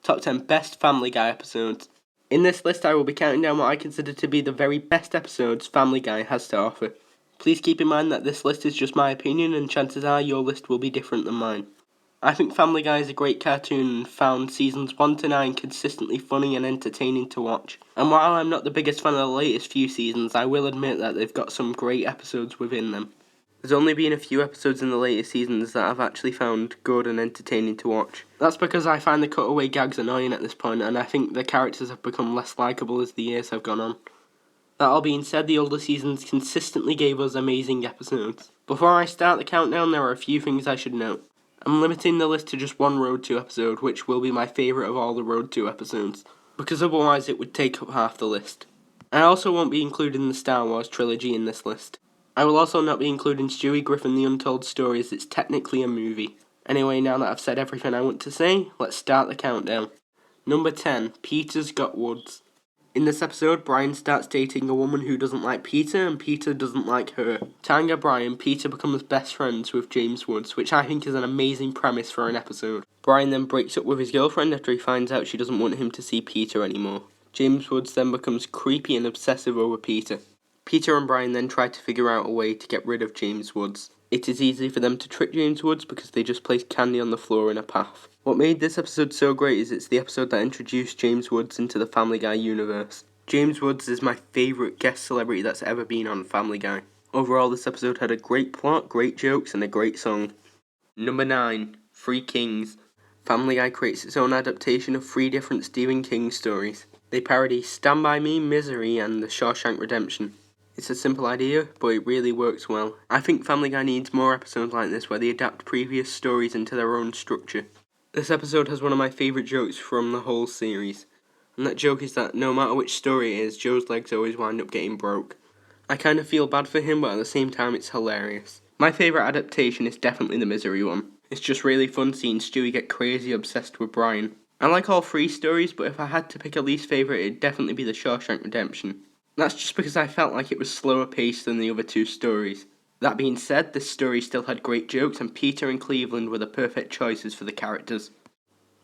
Top 10 Best Family Guy Episodes. In this list I will be counting down what I consider to be the very best episodes Family Guy has to offer. Please keep in mind that this list is just my opinion and chances are your list will be different than mine. I think Family Guy is a great cartoon and found seasons 1 to 9 consistently funny and entertaining to watch. And while I'm not the biggest fan of the latest few seasons, I will admit that they've got some great episodes within them. There's only been a few episodes in the later seasons that I've actually found good and entertaining to watch. That's because I find the cutaway gags annoying at this point, and I think the characters have become less likeable as the years have gone on. That all being said, the older seasons consistently gave us amazing episodes. Before I start the countdown, there are a few things I should note. I'm limiting the list to just one Road 2 episode, which will be my favourite of all the Road 2 episodes, because otherwise it would take up half the list. I also won't be including the Star Wars trilogy in this list. I will also not be including Stewie, Griffin, The Untold Story, as it's technically a movie. Anyway, now that I've said everything I want to say, let's start the countdown. Number 10, Peter's Got Woods. In this episode, Brian starts dating a woman who doesn't like Peter, and Peter doesn't like her. Tanga Brian, Peter becomes best friends with James Woods, which I think is an amazing premise for an episode. Brian then breaks up with his girlfriend after he finds out she doesn't want him to see Peter anymore. James Woods then becomes creepy and obsessive over Peter. Peter and Brian then try to figure out a way to get rid of James Woods. It is easy for them to trick James Woods because they just place candy on the floor in a path. What made this episode so great is it's the episode that introduced James Woods into the Family Guy universe. James Woods is my favourite guest celebrity that's ever been on Family Guy. Overall, this episode had a great plot, great jokes, and a great song. Number 9, Three Kings. Family Guy creates its own adaptation of 3 different Stephen King stories. They parody Stand By Me, Misery, and The Shawshank Redemption. It's a simple idea, but it really works well. I think Family Guy needs more episodes like this where they adapt previous stories into their own structure. This episode has one of my favourite jokes from the whole series, and that joke is that no matter which story it is, Joe's legs always wind up getting broke. I kind of feel bad for him, but at the same time it's hilarious. My favourite adaptation is definitely the Misery one. It's just really fun seeing Stewie get crazy obsessed with Brian. I like all 3 stories, but if I had to pick a least favourite, it'd definitely be The Shawshank Redemption. That's just because I felt like it was slower paced than the other 2 stories. That being said, this story still had great jokes, and Peter and Cleveland were the perfect choices for the characters.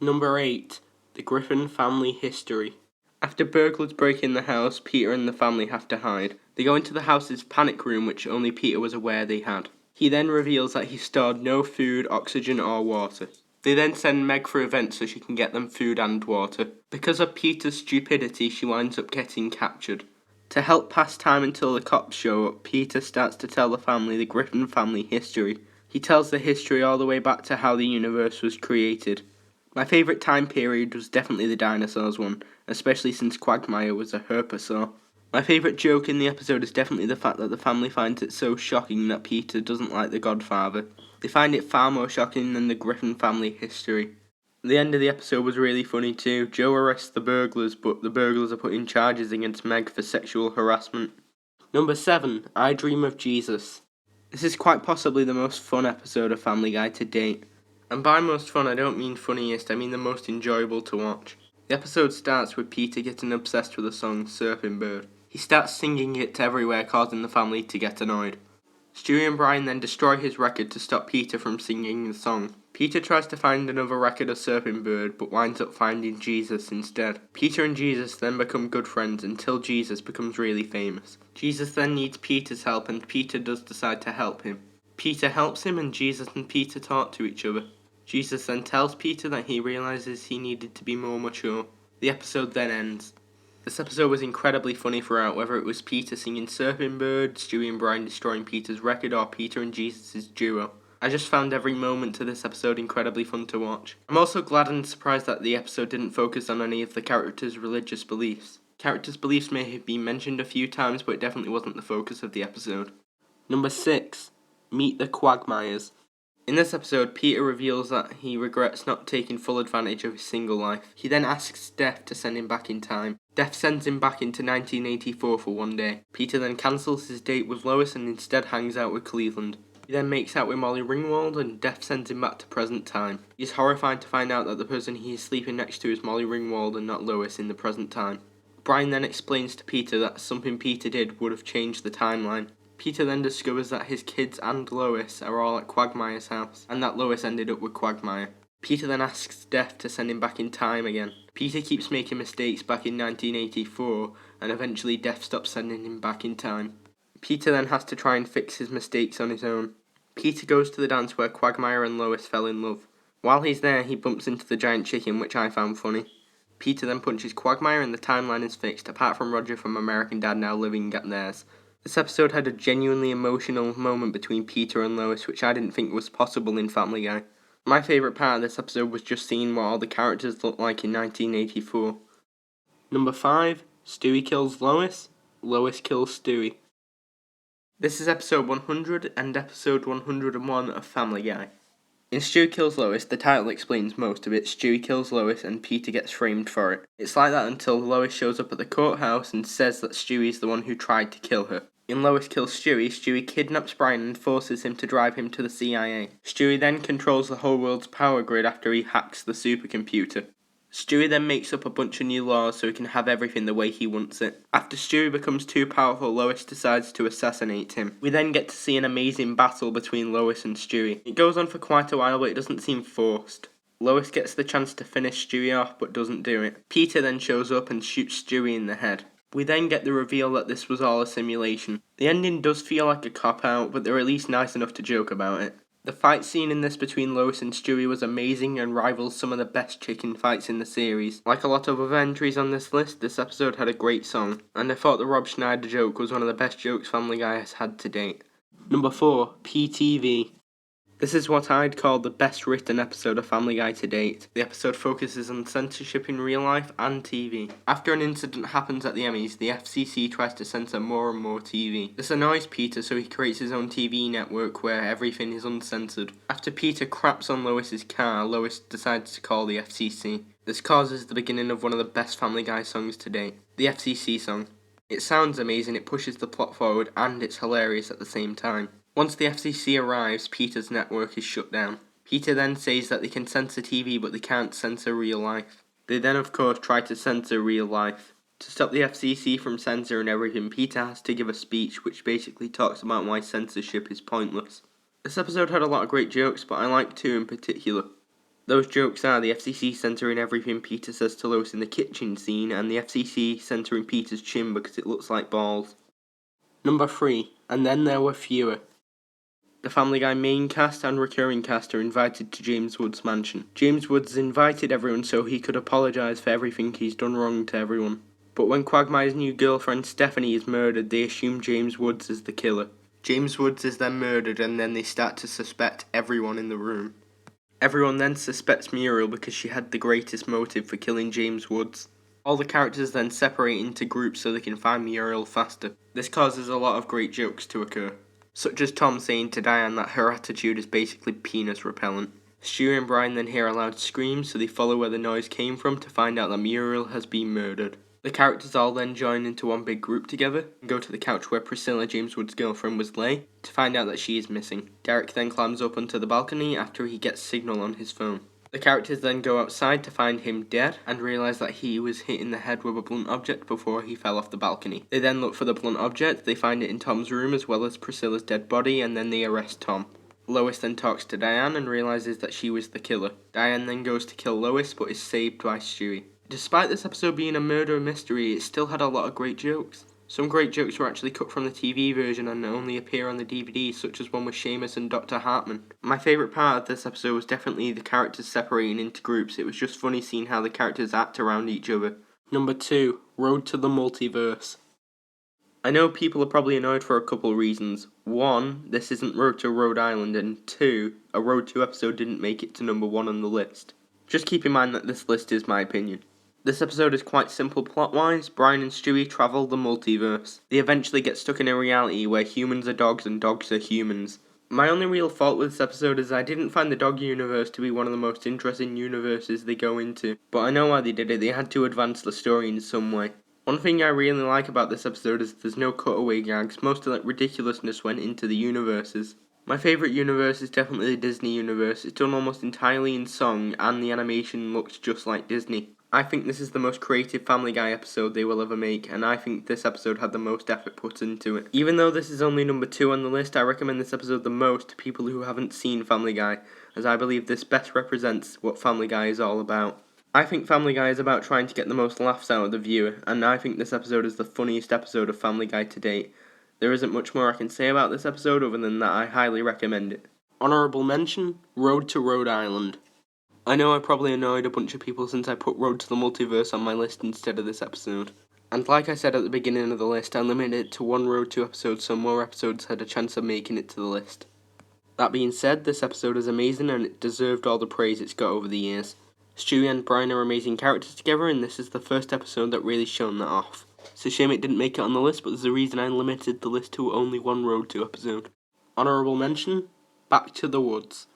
Number 8, The Griffin Family History. After burglars break in the house, Peter and the family have to hide. They go into the house's panic room, which only Peter was aware they had. He then reveals that he stored no food, oxygen, or water. They then send Meg for a vent so she can get them food and water. Because of Peter's stupidity, she winds up getting captured. To help pass time until the cops show up, Peter starts to tell the family the Griffin family history. He tells the history all the way back to how the universe was created. My favourite time period was definitely the dinosaurs one, especially since Quagmire was a herpetosaur. My favourite joke in the episode is definitely the fact that the family finds it so shocking that Peter doesn't like the Godfather. They find it far more shocking than the Griffin family history. The end of the episode was really funny too. Joe arrests the burglars, but the burglars are putting charges against Meg for sexual harassment. Number 7, I Dream of Jesus. This is quite possibly the most fun episode of Family Guy to date. And by most fun, I don't mean funniest, I mean the most enjoyable to watch. The episode starts with Peter getting obsessed with the song Surfing Bird. He starts singing it everywhere, causing the family to get annoyed. Stewie and Brian then destroy his record to stop Peter from singing the song. Peter tries to find another record of Surfing Bird, but winds up finding Jesus instead. Peter and Jesus then become good friends until Jesus becomes really famous. Jesus then needs Peter's help, and Peter does decide to help him. Peter helps him, and Jesus and Peter talk to each other. Jesus then tells Peter that he realises he needed to be more mature. The episode then ends. This episode was incredibly funny throughout, whether it was Peter singing Surfing Bird, Stewie and Brian destroying Peter's record, or Peter and Jesus' duo. I just found every moment to this episode incredibly fun to watch. I'm also glad and surprised that the episode didn't focus on any of the characters' religious beliefs. Characters' beliefs may have been mentioned a few times, but it definitely wasn't the focus of the episode. Number 6, Meet the Quagmires. In this episode, Peter reveals that he regrets not taking full advantage of his single life. He then asks Death to send him back in time. Death sends him back into 1984 for one day. Peter then cancels his date with Lois and instead hangs out with Cleveland. He then makes out with Molly Ringwald and Death sends him back to present time. He is horrified to find out that the person he is sleeping next to is Molly Ringwald and not Lois in the present time. Brian then explains to Peter that something Peter did would have changed the timeline. Peter then discovers that his kids and Lois are all at Quagmire's house, and that Lois ended up with Quagmire. Peter then asks Death to send him back in time again. Peter keeps making mistakes back in 1984, and eventually Death stops sending him back in time. Peter then has to try and fix his mistakes on his own. Peter goes to the dance where Quagmire and Lois fell in love. While he's there, he bumps into the giant chicken, which I found funny. Peter then punches Quagmire and the timeline is fixed, apart from Roger from American Dad now living at theirs. This episode had a genuinely emotional moment between Peter and Lois, which I didn't think was possible in Family Guy. My favourite part of this episode was just seeing what all the characters looked like in 1984. Number 5, Stewie kills Lois, Lois kills Stewie. This is episode 100 and episode 101 of Family Guy. In Stewie Kills Lois, the title explains most of it. Stewie kills Lois and Peter gets framed for it. It's like that until Lois shows up at the courthouse and says that Stewie's the one who tried to kill her. In Lois Kills Stewie, Stewie kidnaps Brian and forces him to drive him to the CIA. Stewie then controls the whole world's power grid after he hacks the supercomputer. Stewie then makes up a bunch of new laws so he can have everything the way he wants it. After Stewie becomes too powerful, Lois decides to assassinate him. We then get to see an amazing battle between Lois and Stewie. It goes on for quite a while, but it doesn't seem forced. Lois gets the chance to finish Stewie off, but doesn't do it. Peter then shows up and shoots Stewie in the head. We then get the reveal that this was all a simulation. The ending does feel like a cop-out, but they're at least nice enough to joke about it. The fight scene in this between Lois and Stewie was amazing and rivals some of the best chicken fights in the series. Like a lot of other entries on this list, this episode had a great song, and I thought the Rob Schneider joke was one of the best jokes Family Guy has had to date. Number 4, PTV. This is what I'd call the best written episode of Family Guy to date. The episode focuses on censorship in real life and TV. After an incident happens at the Emmys, the FCC tries to censor more and more TV. This annoys Peter, so he creates his own TV network where everything is uncensored. After Peter craps on Lois's car, Lois decides to call the FCC. This causes the beginning of one of the best Family Guy songs to date, the FCC song. It sounds amazing, it pushes the plot forward, and it's hilarious at the same time. Once the FCC arrives, Peter's network is shut down. Peter then says that they can censor TV but they can't censor real life. They then of course try to censor real life. To stop the FCC from censoring everything, Peter has to give a speech which basically talks about why censorship is pointless. This episode had a lot of great jokes, but I like 2 in particular. Those jokes are the FCC censoring everything Peter says to Lois in the kitchen scene, and the FCC censoring Peter's chin because it looks like balls. Number 3, and then there were fewer. The Family Guy main cast and recurring cast are invited to James Woods' mansion. James Woods invited everyone so he could apologise for everything he's done wrong to everyone. But when Quagmire's new girlfriend Stephanie is murdered, they assume James Woods is the killer. James Woods is then murdered and then they start to suspect everyone in the room. Everyone then suspects Muriel because she had the greatest motive for killing James Woods. All the characters then separate into groups so they can find Muriel faster. This causes a lot of great jokes to occur, such as Tom saying to Diane that her attitude is basically penis repellent. Stewie and Brian then hear a loud scream, so they follow where the noise came from to find out that Muriel has been murdered. The characters all then join into one big group together and go to the couch where Priscilla, James Woods' girlfriend, was lay to find out that she is missing. Derek then climbs up onto the balcony after he gets signal on his phone. The characters then go outside to find him dead and realise that he was hit in the head with a blunt object before he fell off the balcony. They then look for the blunt object, they find it in Tom's room as well as Priscilla's dead body, and then they arrest Tom. Lois then talks to Diane and realises that she was the killer. Diane then goes to kill Lois but is saved by Stewie. Despite this episode being a murder mystery, it still had a lot of great jokes. Some great jokes were actually cut from the TV version and only appear on the DVD, such as one with Seamus and Dr. Hartman. My favourite part of this episode was definitely the characters separating into groups. It was just funny seeing how the characters act around each other. Number 2, Rhode to the Multiverse. I know people are probably annoyed for a couple reasons. 1, this isn't Road to Rhode Island, and 2, a Road 2 episode didn't make it to number 1 on the list. Just keep in mind that this list is my opinion. This episode is quite simple plot-wise. Brian and Stewie travel the multiverse. They eventually get stuck in a reality where humans are dogs and dogs are humans. My only real fault with this episode is I didn't find the dog universe to be one of the most interesting universes they go into. But I know why they did it, they had to advance the story in some way. One thing I really like about this episode is there's no cutaway gags. Most of that ridiculousness went into the universes. My favourite universe is definitely the Disney universe. It's done almost entirely in song and the animation looks just like Disney. I think this is the most creative Family Guy episode they will ever make, and I think this episode had the most effort put into it. Even though this is only number 2 on the list, I recommend this episode the most to people who haven't seen Family Guy. as I believe this best represents what Family Guy is all about. I think Family Guy is about trying to get the most laughs out of the viewer, and I think this episode is the funniest episode of Family Guy to date. There isn't much more I can say about this episode other than that I highly recommend it. Honourable mention, Road to Rhode Island. I know I probably annoyed a bunch of people since I put Road to the Multiverse on my list instead of this episode. And like I said at the beginning of the list, I limited it to one Road to episode so more episodes had a chance of making it to the list. That being said, this episode is amazing and it deserved all the praise it's got over the years. Stewie and Brian are amazing characters together, and this is the first episode that really shown that off. It's a shame it didn't make it on the list, but there's a reason I limited the list to only one Road to episode. Honourable mention, Back to the Woods.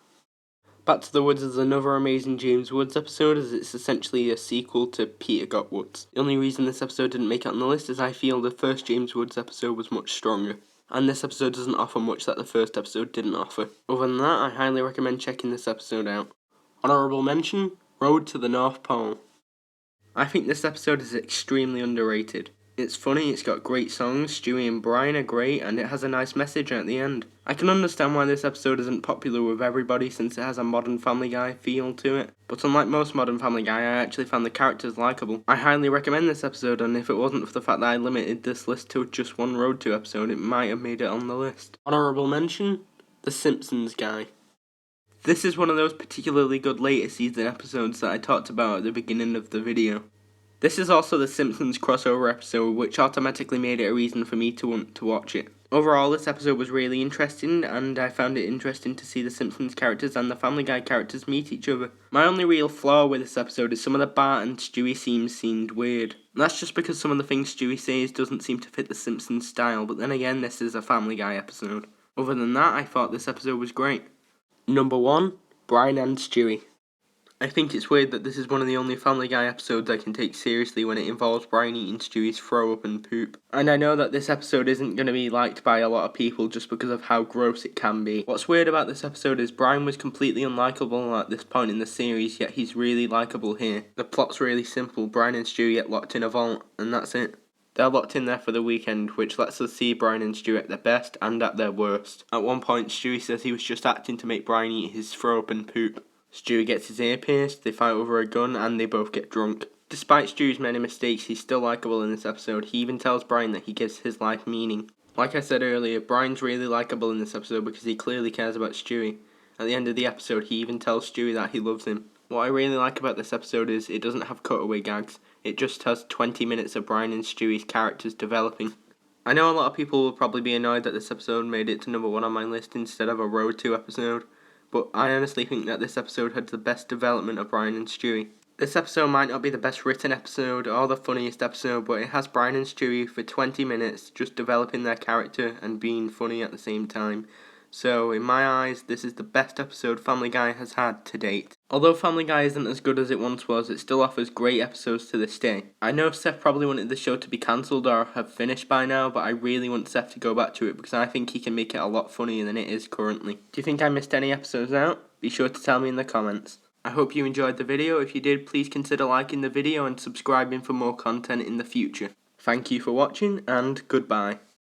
Back to the Woods is another amazing James Woods episode, as it's essentially a sequel to Peter Got Woods. The only reason this episode didn't make it on the list is I feel the first James Woods episode was much stronger, and this episode doesn't offer much that the first episode didn't offer. Other than that, I highly recommend checking this episode out. Honourable mention, Road to the North Pole. I think this episode is extremely underrated. It's funny, it's got great songs, Stewie and Brian are great, and it has a nice message at the end. I can understand why this episode isn't popular with everybody since it has a modern Family Guy feel to it, but unlike most modern Family Guy, I actually found the characters likeable. I highly recommend this episode, and if it wasn't for the fact that I limited this list to just one Road to episode, it might have made it on the list. Honourable mention, The Simpsons Guy. This is one of those particularly good later season episodes that I talked about at the beginning of the video. This is also the Simpsons crossover episode, which automatically made it a reason for me to want to watch it. Overall, this episode was really interesting, and I found it interesting to see the Simpsons characters and the Family Guy characters meet each other. My only real flaw with this episode is some of the Bart and Stewie scenes seemed weird. And that's just because some of the things Stewie says doesn't seem to fit the Simpsons style, but then again, this is a Family Guy episode. Other than that, I thought this episode was great. Number 1, Brian and Stewie. I think it's weird that this is one of the only Family Guy episodes I can take seriously when it involves Brian eating Stewie's throw up and poop. And I know that this episode isn't going to be liked by a lot of people just because of how gross it can be. What's weird about this episode is Brian was completely unlikable at this point in the series, yet he's really likable here. The plot's really simple. Brian and Stewie get locked in a vault, and that's it. They're locked in there for the weekend, which lets us see Brian and Stewie at their best and at their worst. At one point, Stewie says he was just acting to make Brian eat his throw up and poop. Stewie gets his ear pierced, they fight over a gun, and they both get drunk. Despite Stewie's many mistakes, he's still likeable in this episode. He even tells Brian that he gives his life meaning. Like I said earlier, Brian's really likeable in this episode because he clearly cares about Stewie. At the end of the episode, he even tells Stewie that he loves him. What I really like about this episode is it doesn't have cutaway gags. It just has 20 minutes of Brian and Stewie's characters developing. I know a lot of people will probably be annoyed that this episode made it to number 1 on my list instead of a Road 2 episode, but I honestly think that this episode had the best development of Brian and Stewie. This episode might not be the best written episode or the funniest episode, but it has Brian and Stewie for 20 minutes just developing their character and being funny at the same time. So, in my eyes, this is the best episode Family Guy has had to date. Although Family Guy isn't as good as it once was, it still offers great episodes to this day. I know Seth probably wanted the show to be cancelled or have finished by now, but I really want Seth to go back to it because I think he can make it a lot funnier than it is currently. Do you think I missed any episodes out? Be sure to tell me in the comments. I hope you enjoyed the video. If you did, please consider liking the video and subscribing for more content in the future. Thank you for watching, and goodbye.